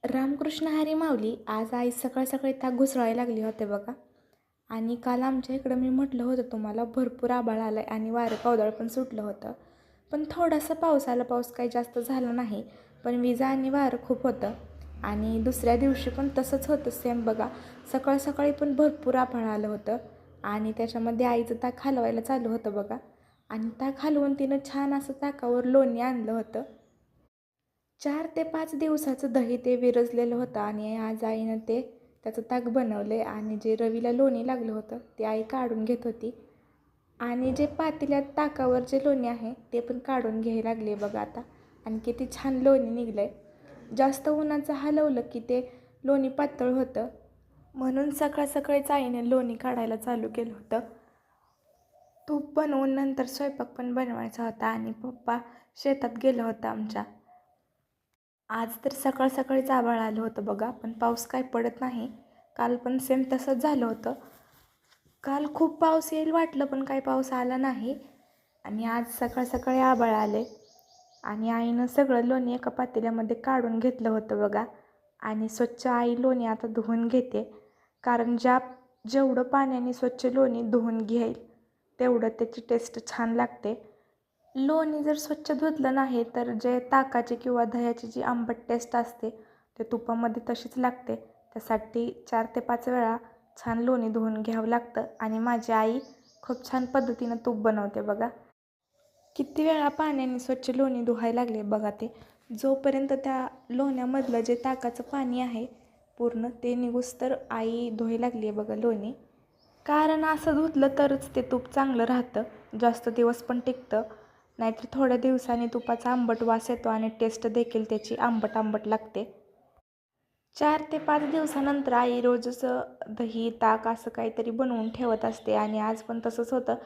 रामकृष्ण हरी माऊली. आज आई सकाळ सकाळी ताक घुसळायला लागली होते बघा. आणि काल आमच्या इकडं मी म्हटलं होतं तुम्हाला भरपूर आभाळ आलं आहे आणि वारं कवदाळ पण सुटलं होतं. पण थोडासा पाऊस आला, पाऊस काही जास्त झाला नाही. पण विजा आणि वारं खूप होतं. आणि दुसऱ्या दिवशी पण तसंच होतं सेम बघा. सकाळ सकाळी पण भरपूर आभाळ आलं होतं आणि त्याच्यामध्ये आईचं ताक हलवायला चालू होतं बघा. आणि ताक हलवून तिनं छान असं ताकावर लोणी आणलं होतं. 4 ते 5 दिवसाचं दही ते विरजलेलं होतं आणि आज आईनं ते त्याचं ताक बनवले आणि जे रवीला लोणी लागलं होतं ते आई काढून घेत होती. आणि जे पातेल्यात ताकावर जे लोणी आहे ते पण काढून घ्यायला लागले बघा आता. आणि किती छान लोणी निघलंय. जास्त उन्हाचं हलवलं की ते लोणी पातळ होतं, म्हणून सकाळ सकाळीच आईने लोणी काढायला चालू केलं होतं. तूप बनवून नंतर स्वयंपाक पण बनवायचा होता आणि पप्पा शेतात गेलं होतं आमच्या. आज तर सकाळ सकाळीच आभाळ आलं होतं बघा, पण पाऊस काय पडत नाही. काल पण सेम तसंच झालं होतं. काल खूप पाऊस येईल वाटलं पण काही पाऊस आला नाही. आणि आज सकाळ सकाळी आभाळ आले आणि आईनं सगळं लोणी एका पातेल्यामध्ये काढून घेतलं होतं बघा. आणि स्वच्छ आई लोणी आता धुवून घेते, कारण जेवढं पाण्याने स्वच्छ लोणी धुवून घेईल तेवढं त्याची टेस्ट छान लागते. लोणी जर स्वच्छ धुतलं नाही तर जे ताकाची किंवा दह्याची जी आंबट टेस्ट असते ते तुपामध्ये तशीच लागते. त्यासाठी 4 ते 5 वेळा छान लोणी धुवून घ्यावं लागतं. आणि माझी आई खूप छान पद्धतीनं तूप बनवते बघा. किती वेळा पाण्याने स्वच्छ लोणी धुवायला लागले बघा. ते जोपर्यंत त्या लोण्यामधलं जे ताकाचं पाणी आहे पूर्ण ते निघूस तर आई धुवायला लागली आहे बघा लोणी. कारण असं धुतलं तरच ते तूप चांगलं राहतं, जास्त दिवस पण टिकतं. नाहीतर थोड्या दिवसांनी तुपाचा आंबट वास येतो आणि टेस्ट देखील त्याची आंबट आंबट लागते. 4 ते 5 दिवसानंतर आई रोजच दही ताक असं काहीतरी बनवून ठेवत असते आणि आज पण तसंच होतं.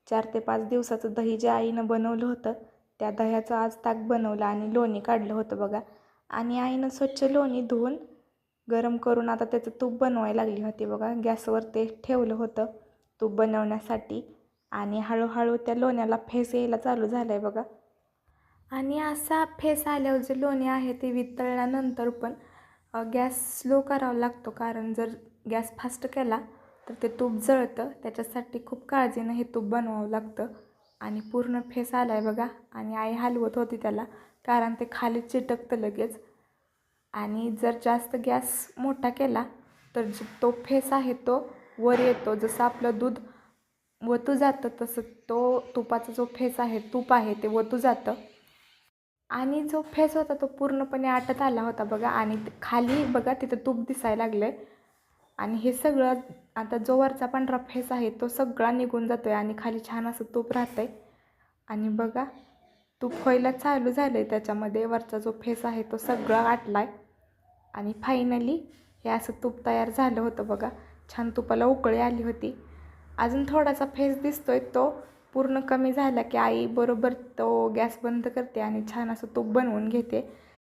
4 ते 5 दिवसाचं दही जे आईनं बनवलं होतं त्या दह्याचं आज ताक बनवलं आणि लोणी काढलं होतं बघा. आणि आईनं स्वच्छ लोणी धुवून गरम करून आता त्याचं तूप बनवायला लागली होती बघा. गॅसवर ते ठेवलं होतं तूप बनवण्यासाठी आणि हळूहळू त्या लोण्याला फेस यायला चालू झालं आहे बघा. आणि असा फेस आल्यावर जे लोणी आहे ते वितळल्यानंतर पण गॅस स्लो करावा लागतो, कारण जर गॅस फास्ट केला तर ते तूप जळतं. त्याच्यासाठी खूप काळजीनं हे तूप बनवावं लागतं. आणि पूर्ण फेस आला आहे बघा आणि आई हलवत होती त्याला, कारण ते खाली चिटकतं लगेच. आणि जर जास्त गॅस मोठा केला तर तो फेस आहे तो वर येतो. जसं आपलं दूध वतू जातं तसं तो तुपाचा जो फेस आहे तूप आहे ते वतू जातं. आणि जो फेस होता तो पूर्णपणे आटत आला होता बघा. आणि खाली बघा तिथं तूप दिसायला लागलं आहे. आणि हे सगळं आता जो वरचा पांढरा फेस आहे तो सगळा निघून जातो आहे आणि खाली छान असं तूप राहतं आहे. आणि बघा तूप व्हायला चालू झालं आहे, त्याच्यामध्ये वरचा जो फेस आहे तो सगळा आटला आहे. आणि फायनली हे असं तूप तयार झालं होतं बघा. छान तुपाला उकळी आली होती. अजून थोडासा फेस दिसतोय, तो पूर्ण कमी झाला की आई बरोबर तो गॅस बंद करते आणि छान असं तूप बनवून घेते.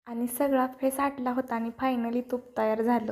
आणि सगळा फेस आटला होता आणि फायनली तूप तयार झालं.